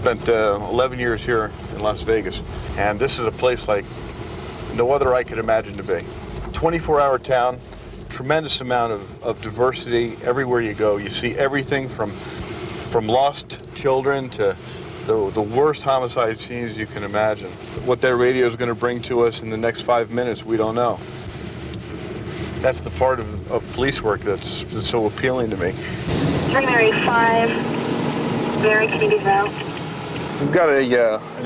Spent 11 years here in Las Vegas, and this is a place like no other I could imagine to be. 24-hour town, tremendous amount of diversity everywhere you go. You see everything from lost children to the worst homicide scenes you can imagine. What that radio is going to bring to us in the next 5 minutes, we don't know. That's the part of police work that's so appealing to me. Primary 5, Mary, can you be out? We've got an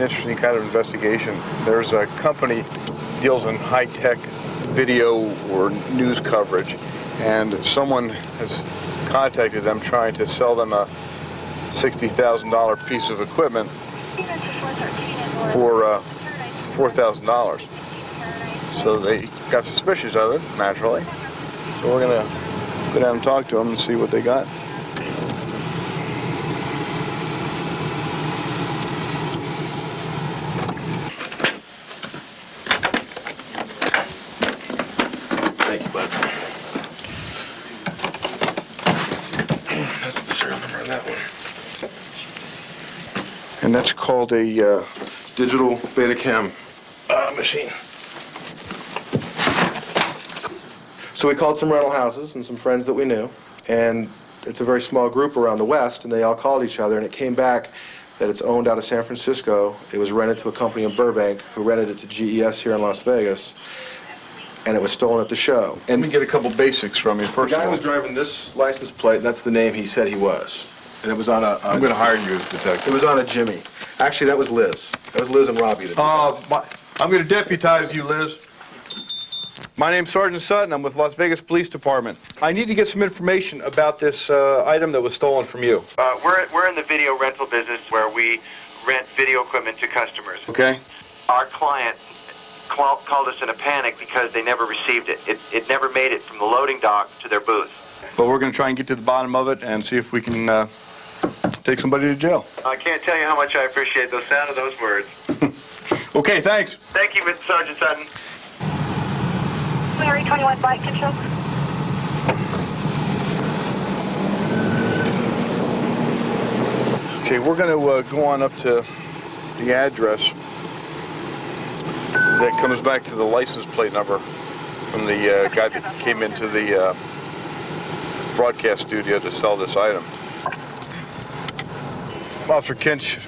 interesting kind of investigation. There's a company deals in high-tech video or news coverage, and someone has contacted them trying to sell them a $60,000 piece of equipment for $4,000. So they got suspicious of it, naturally. So we're going to go down and talk to them and see what they got. Thank you, bud. That's the serial number of that one. And that's called a Digital Betacam machine. So we called some rental houses and some friends that we knew, and it's a very small group around the West, and they all called each other, and it came back that it's owned out of San Francisco. It was rented to a company in Burbank who rented it to GES here in Las Vegas, and it was stolen at the show. And let me get a couple basics from you. First The guy of all, was driving this license plate, that's the name he said he was. And it was on a... I'm going to hire you as detective. It was on a Jimmy. Actually, that was Liz. That was Liz and Robbie. I'm going to deputize you, Liz. My name's Sergeant Sutton. I'm with Las Vegas Police Department. I need to get some information about this item that was stolen from you. We're in the video rental business where we rent video equipment to customers. Okay? Our client called us in a panic because they never received it. It never made it from the loading dock to their booth. But we're going to try and get to the bottom of it and see if we can take somebody to jail. I can't tell you how much I appreciate the sound of those words. Okay, thanks. Thank you, Mr. Sergeant Sutton. Mary 21, flight control. Okay, we're going to go on up to the address that comes back to the license plate number from the guy that came into the broadcast studio to sell this item. Officer Kinch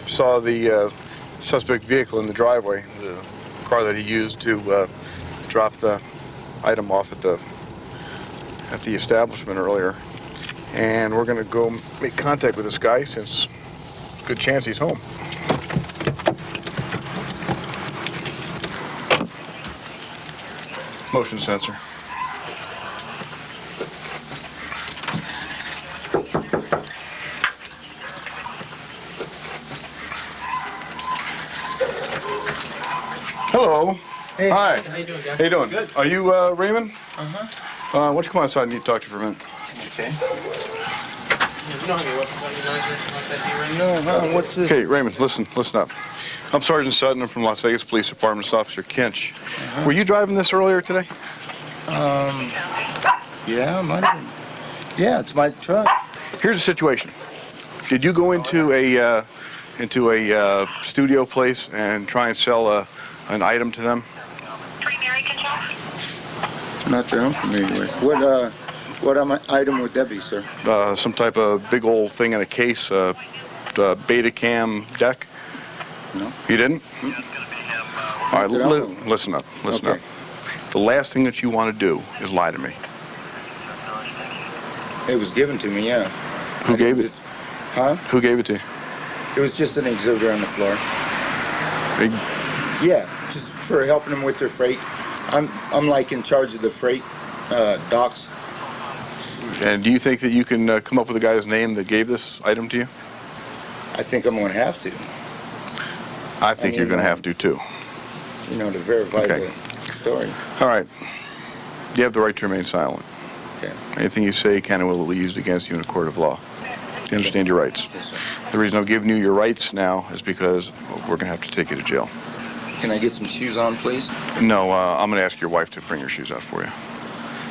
saw the suspect vehicle in the driveway, the car that he used to drop the item off at the establishment earlier. And we're going to go make contact with this guy since there's a good chance he's home. Motion sensor. Hello. Hey. Hi. How you doing, Jeff? How you doing? Good. Are you Raymond? Uh-huh. Why don't you come outside and need to talk to you for a minute? Okay. You don't have any weapons on you guys or anything like that, do you, Raymond? No, what's this? Okay, Raymond, listen up. I'm Sergeant Sutton. I'm from Las Vegas Police Department. It's Officer Kinch. Were you driving this earlier today? Yeah, might have been. Yeah, it's my truck. Here's the situation. Did you go into a studio place and try and sell an item to them? Mary control. Not that I'm familiar with. What item would that be, sir? Some type of big old thing in a case, the Betacam deck? No. You didn't? All right, listen up. Okay. The last thing that you want to do is lie to me. It was given to me, yeah. Who gave it? Huh? Who gave it to you? It was just an exhibitor on the floor. Big- Yeah, just for helping them with their freight. I'm like in charge of the freight docks. And do you think that you can come up with a guy's name that gave this item to you? I think I'm going to have to, I think you're going to have to, too. you know, to verify Okay. the story. All right. You have the right to remain silent. Okay. Anything you say can and will be used against you in a court of law. Do you understand your rights? Yes, sir. The reason I'm giving you your rights now is because we're going to have to take you to jail. Can I get some shoes on, please? No, I'm going to ask your wife to bring your shoes out for you.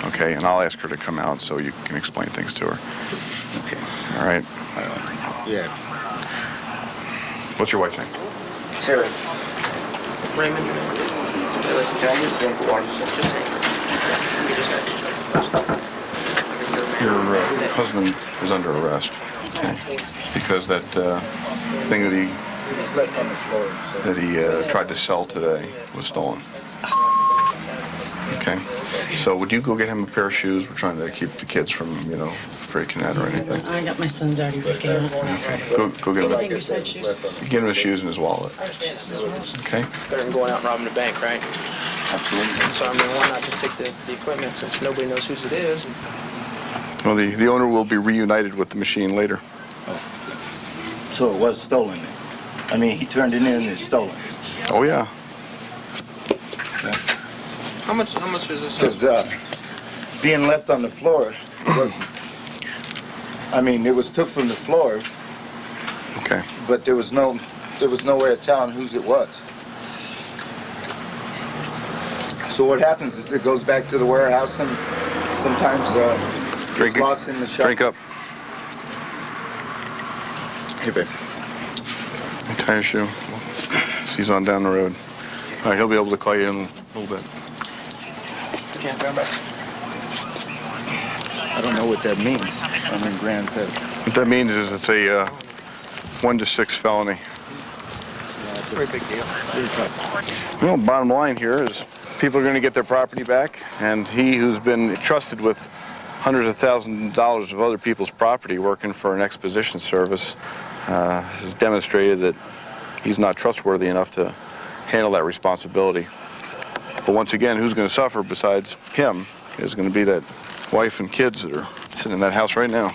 Okay, and I'll ask her to come out so you can explain things to her. Okay. All right? Yeah. What's your wife's name? Terry. Raymond, Can I just drink water? Your husband is under arrest. Okay. Because that thing that he Left on the floor. So. tried to sell today was stolen. Okay. So would you go get him a pair of shoes? We're trying to keep the kids from, freaking out or anything. I got my son's already picking up. Okay. Go get him. Anything besides shoes? Get him his shoes and his wallet. Okay. better than going out and robbing a bank, right? Absolutely. So, I mean, why not just take the equipment since nobody knows whose it is? Well, the owner will be reunited with the machine later. So it was stolen then? I mean, he turned it in and it's stolen. Oh yeah. How much is this? Because being left on the floor, I mean, it was took from the floor, Okay. but there was no way of telling whose it was. So what happens is it goes back to the warehouse and sometimes Drink it's lost in the shop. Drink up. Hey, babe. Tie your shoe. He's on down the road. All right, he'll be able to call you in a little bit. Can't go back. I don't know what that means. I'm in Grand Pet. What that means is it's a 1 to 6 felony. Very big deal. Well, bottom line here is people are going to get their property back, and he who's been trusted with hundreds of thousands of dollars of other people's property working for an exposition service has demonstrated that he's not trustworthy enough to handle that responsibility. But once again, who's going to suffer besides him is going to be that wife and kids that are sitting in that house right now.